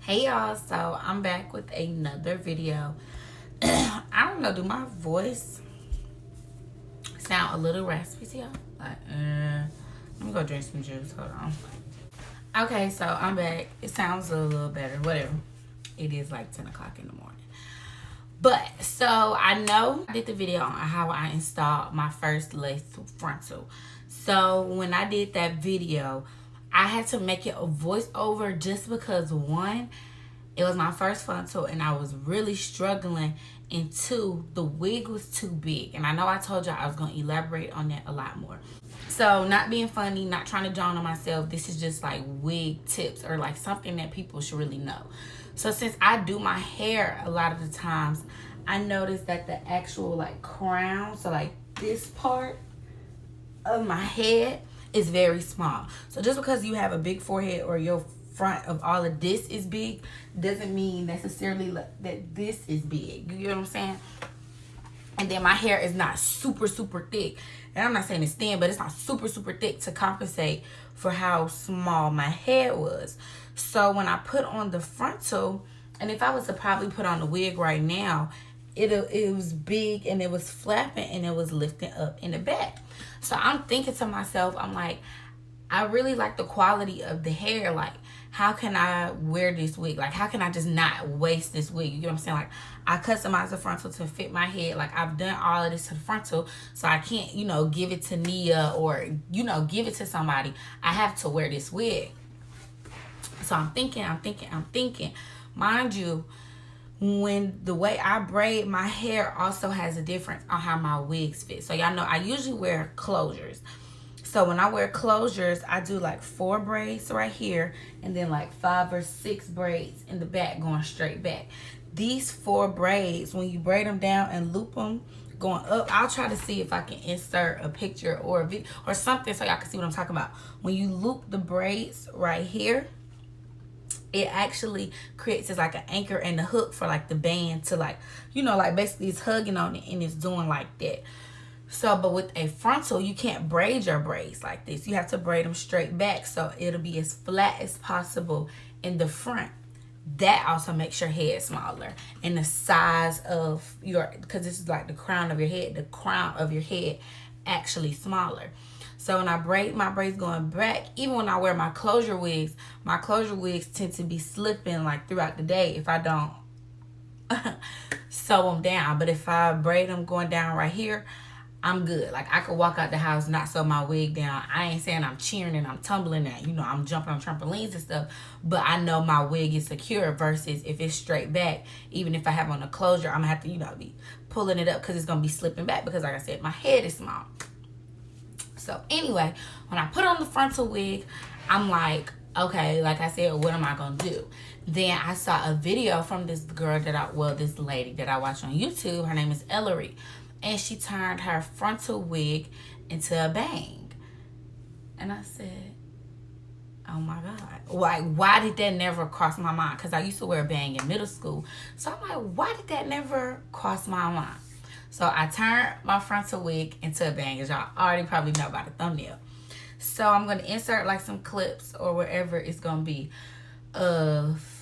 Hey y'all, so I'm back with another video. I don't know, do my voice sound a little raspy to y'all? Like, let me go drink some juice, hold on. Okay, so I'm back. It sounds a little better, whatever. It is like 10 o'clock in the morning. But, so I know I did the video on how I installed my first lace frontal. So when I did that video, I had to make it a voiceover just because one, it was my first frontal and I was really struggling, and two, the wig was too big. And I know I told y'all I was going to elaborate on that a lot more. So not being funny, not trying to drown on myself, this is just like wig tips or like something that people should really know. So since I do my hair a lot of the times, I noticed that the actual like crown, so like this part of my head is very small. So just because you have a big forehead or your front of all of this is big doesn't mean necessarily that this is big. You know what I'm saying? And then my hair is not super thick, and I'm not saying it's thin, but it's not super thick to compensate for how small my head was. So when I put on the frontal, and if I was to probably put on the wig right now, it was big and it was flapping and it was lifting up in the back. So I'm thinking to myself, I'm like, I really like the quality of the hair. Like, how can I wear this wig? Like, how can I just not waste this wig? You know what I'm saying? Like, I customized the frontal to fit my head. Like, I've done all of this to the frontal, so I can't, you know, give it to Nia or, you know, give it to somebody. I have to wear this wig. So I'm thinking. Mind you, when the way I braid my hair also has a difference on how my wigs fit. So y'all know I usually wear closures. So when I wear closures, I do like 4 braids right here and then like 5 or 6 braids in the back going straight back. These 4 braids, when you braid them down and loop them going up, I'll try to see if I can insert a picture or a video or something so y'all can see what I'm talking about. When you loop the braids right here, it actually creates as like an anchor and a hook for like the band to like, you know, like basically it's hugging on it and it's doing like that. So, but with a frontal, you can't braid your braids like this. You have to braid them straight back so it'll be as flat as possible in the front. That also makes your head smaller and the size of your, because this is like the crown of your head, the crown of your head actually smaller. So when I braid my braids going back, even when I wear my closure wigs tend to be slipping like throughout the day if I don't sew them down. But if I braid them going down right here, I'm good. Like, I could walk out the house, not sew my wig down. I ain't saying I'm cheering and I'm tumbling and, you know, I'm jumping on trampolines and stuff, but I know my wig is secure versus if it's straight back, even if I have on a closure, I'm gonna have to, you know, be pulling it up because it's gonna be slipping back because, like I said, my head is small. So anyway, when I put on the frontal wig, I'm like, okay, like I said, what am I gonna do? Then I saw a video from this girl this lady that I watch on YouTube. Her name is Ellery. And she turned her frontal wig into a bang. And I said, oh my God. Like, why did that never cross my mind? Because I used to wear a bang in middle school. So I'm like, why did that never cross my mind? So I turned my frontal wig into a bang, as y'all already probably know by the thumbnail. So I'm going to insert like some clips or wherever it's going to be of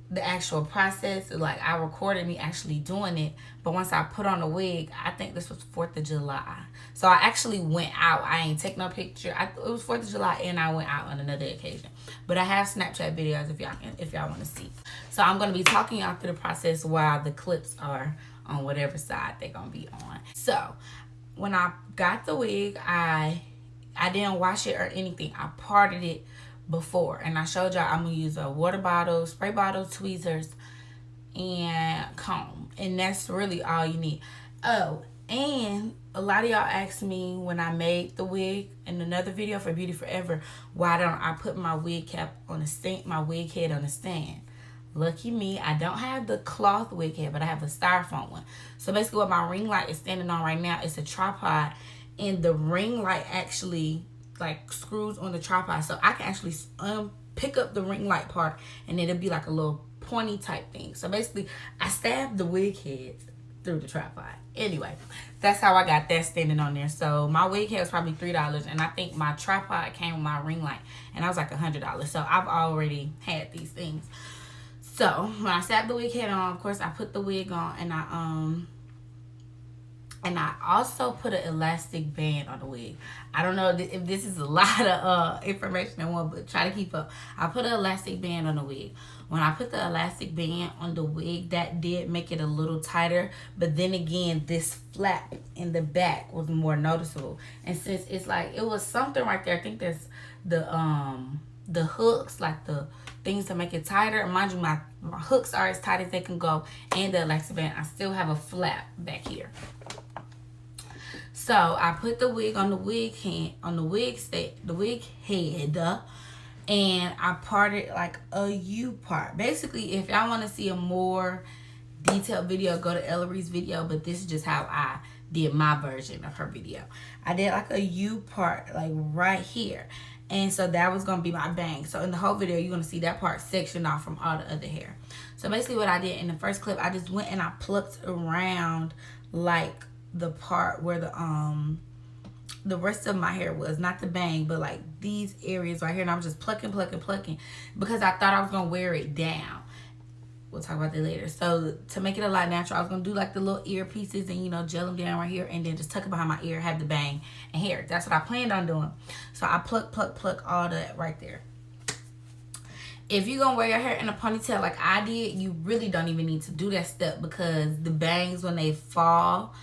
the actual process. Like, I recorded me actually doing it, but once I put on the wig, I think this was 4th of July. So I actually went out. I ain't take no picture. It was 4th of July and I went out on another occasion. But I have Snapchat videos if y'all want to see. So I'm going to be talking y'all through the process while the clips are on whatever side they're going to be on. So when I got the wig, I didn't wash it or anything. I parted it before, and I showed y'all I'm gonna use a water bottle, spray bottle, tweezers, and comb, and that's really all you need. Oh, and a lot of y'all asked me when I made the wig in another video for Beauty Forever, why don't I put my wig cap on the stand, my wig head on the stand? Lucky me, I don't have the cloth wig head, but I have a styrofoam one. So basically what my ring light is standing on right now is a tripod, and the ring light actually like screws on the tripod, so I can actually pick up the ring light part and it'll be like a little pointy type thing. So basically I stabbed the wig head through the tripod. Anyway, that's how I got that standing on there. So my wig head was probably $3, and I think my tripod came with my ring light, and I was like $100. So I've already had these things. So when I slapped the wig head on, of course I put the wig on, and I also put an elastic band on the wig. I don't know if this is a lot of information in one, but try to keep up. I put an elastic band on the wig. When I put the elastic band on the wig, that did make it a little tighter. But then again, this flap in the back was more noticeable. And since it's like, it was something right there, I think that's the hooks, like the things to make it tighter. Mind you, my hooks are as tight as they can go, and the elastic band, I still have a flap back here. So I put the wig on the wig head, and I parted like a U part. Basically, if y'all want to see a more detailed video, go to Ellery's video, but this is just how I did my version of her video. I did like a U part, like right here. And so that was going to be my bang. So in the whole video, you're going to see that part sectioned off from all the other hair. So basically what I did in the first clip, I just went and I plucked around like the part where the rest of my hair was, not the bang, but like these areas right here. And I was just plucking because I thought I was gonna wear it down. We'll talk about that later. So to make it a lot natural, I was gonna do like the little ear pieces and, you know, gel them down right here, and then just tuck it behind my ear, have the bang and hair. That's what I planned on doing. So I pluck all that right there. If you're gonna wear your hair in a ponytail like I did, you really don't even need to do that step, because the bangs, when they fall,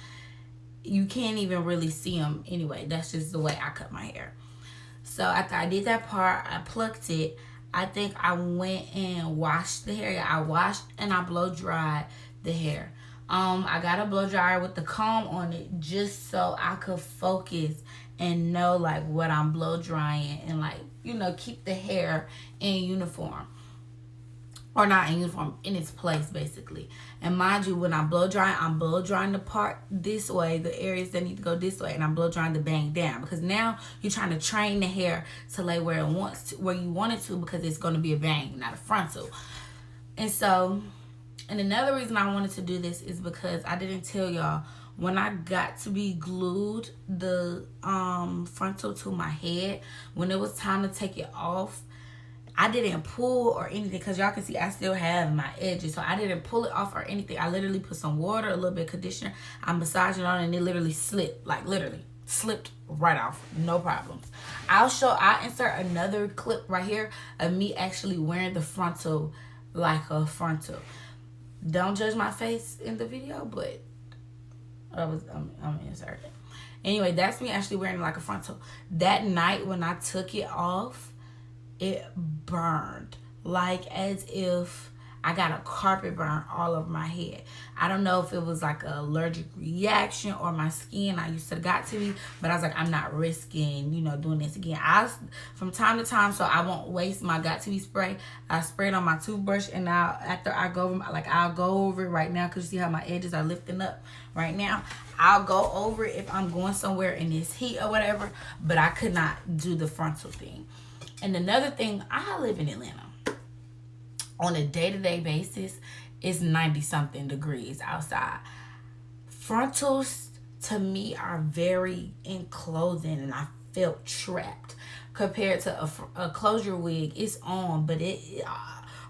you can't even really see them anyway. That's just the way I cut my hair. So after I did that part, I plucked it. I think I went and washed the hair. I washed and I blow dried the hair. I got a blow dryer with the comb on it just so I could focus and know like what I'm blow drying, and like, you know, keep the hair in uniform. Or not in uniform, in its place, basically. And mind you, when I blow dry, I'm blow drying the part this way, the areas that need to go this way, and I'm blow drying the bang down. Because now you're trying to train the hair to lay where it wants to, where you want it to, because it's going to be a bang, not a frontal. And so, and another reason I wanted to do this is because I didn't tell y'all, when I got to be glued the frontal to my head, when it was time to take it off, I didn't pull or anything, because y'all can see I still have my edges. So I didn't pull it off or anything. I literally put some water, a little bit of conditioner. I massaged it on, and it literally slipped, like literally slipped right off. No problems. I'll insert another clip right here of me actually wearing the frontal like a frontal. Don't judge my face in the video, but I'm insert it. Anyway, that's me actually wearing it like a frontal. That night when I took it off, it burned like as if I got a carpet burn all over my head. I don't know if it was like an allergic reaction or my skin. I used to got to me, but I was like, I'm not risking, you know, doing this again. From time to time, so I won't waste my got to be spray, I spray it on my toothbrush, and now after I go over, I'll go over it right now, because you see how my edges are lifting up right now. I'll go over it if I'm going somewhere in this heat or whatever, but I could not do the frontal thing. And another thing, I live in Atlanta. On a day-to-day basis, it's 90-something degrees outside. Frontals, to me, are very enclosing, and I felt trapped. Compared to a closure wig, it's on, but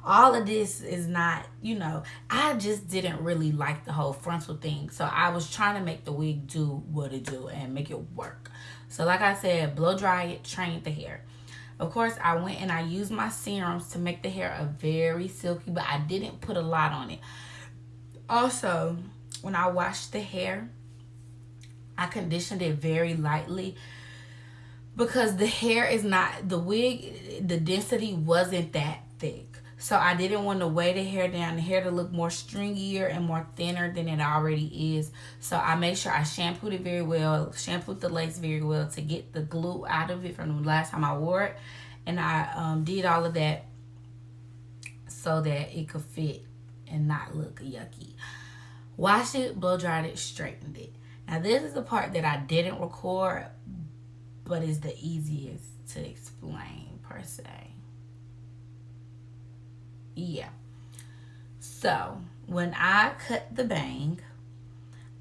all of this is not, you know, I just didn't really like the whole frontal thing. So I was trying to make the wig do what it do and make it work. So like I said, blow dry it, train the hair. Of course, I went and I used my serums to make the hair a very silky, but I didn't put a lot on it. Also, when I washed the hair, I conditioned it very lightly, because the hair is not, the wig, the density wasn't that thick. So I didn't want to weigh the hair down, the hair to look more stringier and more thinner than it already is. So I made sure I shampooed it very well, shampooed the lace very well to get the glue out of it from the last time I wore it. And I did all of that so that it could fit and not look yucky. Washed it, blow dried it, straightened it. Now this is the part that I didn't record, but is the easiest to explain per se. Yeah. So when I cut the bang,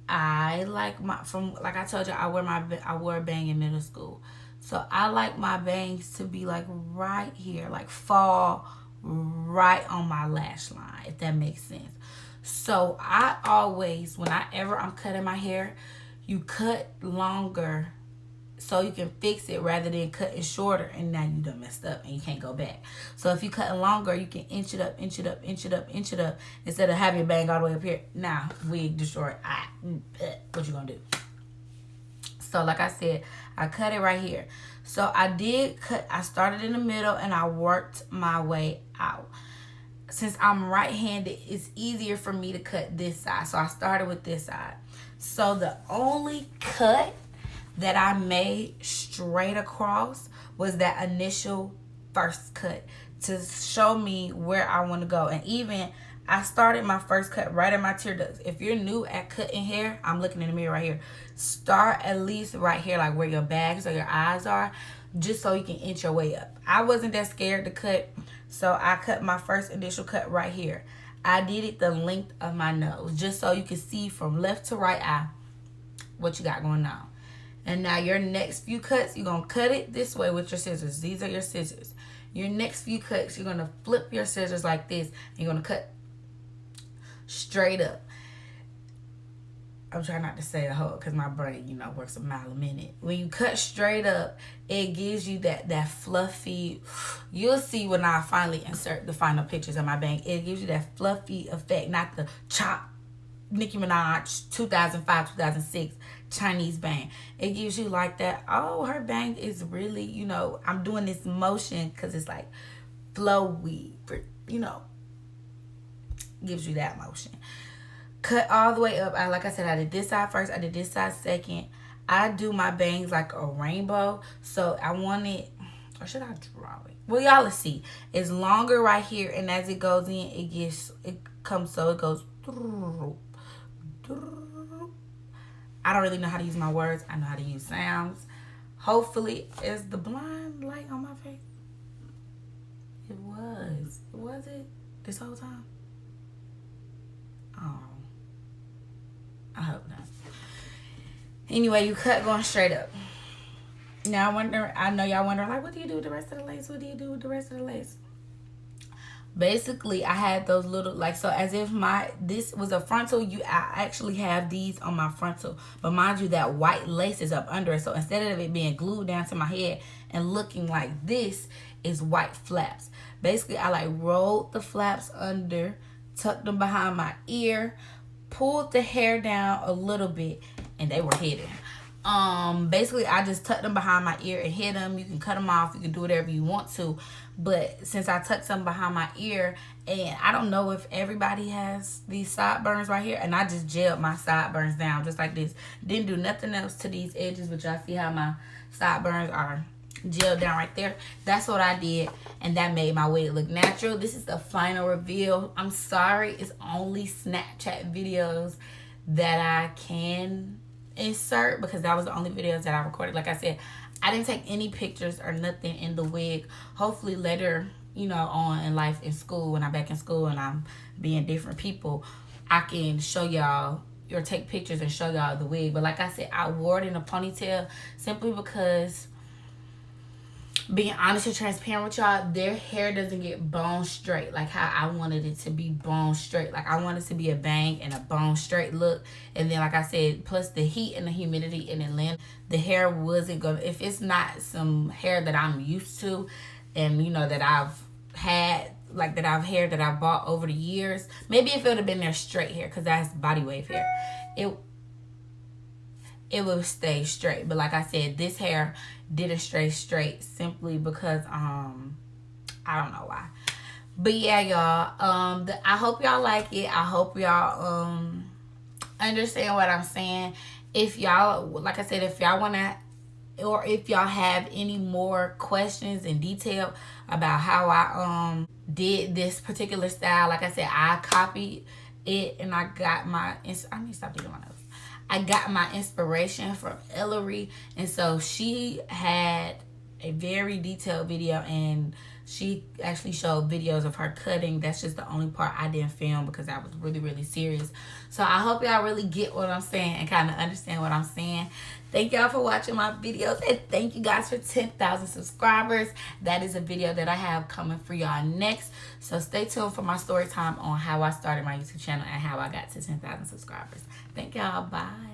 I like like I told you, I wore a bang in middle school. So I like my bangs to be like right here, like fall right on my lash line, if that makes sense. So I always, whenever I'm cutting my hair, you cut longer so you can fix it rather than cutting shorter and now you done messed up and you can't go back. So if you cutting longer, you can inch it up, inch it up, inch it up, inch it up, instead of having your bang all the way up here. Now, wig destroyed. What you gonna do? So like I said, I cut it right here. So I did cut, I started in the middle and I worked my way out. Since I'm right-handed, it's easier for me to cut this side. So I started with this side. So the only cut that I made straight across was that initial first cut to show me where I want to go. And even I started my first cut right at my tear ducts. If you're new at cutting hair, I'm looking in the mirror right here. Start at least right here, like where your bags or your eyes are, just so you can inch your way up. I wasn't that scared to cut, so I cut my first initial cut right here. I did it the length of my nose, just so you can see from left to right eye what you got going on. And now your next few cuts, you're going to cut it this way with your scissors. These are your scissors. Your next few cuts, you're going to flip your scissors like this. And you're going to cut straight up. I'm trying not to say a whole because my brain, you know, works a mile a minute. When you cut straight up, it gives you that fluffy, you'll see when I finally insert the final pictures of my bang. It gives you that fluffy effect, not the chop Nicki Minaj 2005, 2006 Chinese bang. It gives you like that, oh, her bang is really, you know, I'm doing this motion because it's like flowy, you know, gives you that motion. Cut all the way up. Like I said, I did this side first, I did this side second. I do my bangs like a rainbow, so I want it, or should I draw it? Well, y'all, let's see. It's longer right here, and as it goes in, it comes, so it goes. I don't really know how to use my words. I know how to use sounds. Hopefully, is the blind light on my face? It was. Was it this whole time? Oh. I hope not. Anyway, you cut going straight up. Now, I know y'all wonder, like, what do you do with the rest of the lace? What do you do with the rest of the lace? Basically, I had those little, like, so as if this was a frontal, I actually have these on my frontal. But mind you, that white lace is up under it. So instead of it being glued down to my head and looking like this, is white flaps. Basically, I like rolled the flaps under, tucked them behind my ear, pulled the hair down a little bit, and they were hidden. Basically, I just tucked them behind my ear and hid them. You can cut them off. You can do whatever you want to. But since I tucked them behind my ear, and I don't know if everybody has these sideburns right here, and I just gelled my sideburns down just like this. Didn't do nothing else to these edges, but y'all see how my sideburns are gelled down right there. That's what I did, and that made my wig look natural. This is the final reveal. I'm sorry, it's only Snapchat videos that I can insert because that was the only videos that I recorded. Like I said, I didn't take any pictures or nothing in the wig. Hopefully later, you know, on in life, in school, when I'm back in school and I'm being different people, I can show y'all or take pictures and show y'all the wig. But like I said, I wore it in a ponytail simply because, being honest and transparent with y'all, their hair doesn't get bone straight like how I wanted it to be bone straight. Like I wanted it to be a bang and a bone straight look. And then like I said, plus the heat and the humidity in Atlanta, the hair wasn't going to, if it's not some hair that I'm used to and you know that I've had, like that I've hair that I've bought over the years, maybe if it would have been their straight hair, because that's body wave hair, it would stay straight. But like I said, this hair didn't stay straight simply because I don't know why. But yeah, y'all, I hope y'all like it. I hope y'all understand what I'm saying. If y'all, like I said, if y'all want to, or if y'all have any more questions in detail about how I did this particular style, like I said, I copied it and I got my, I need to stop doing my notes. I got my inspiration from Ellery, and so she had a very detailed video, and she actually showed videos of her cutting. That's just the only part I didn't film because I was really, really serious. So I hope y'all really get what I'm saying and kind of understand what I'm saying. Thank y'all for watching my videos, and thank you guys for 10,000 subscribers. That is a video that I have coming for y'all next. So stay tuned for my story time on how I started my YouTube channel and how I got to 10,000 subscribers. Thank y'all. Bye.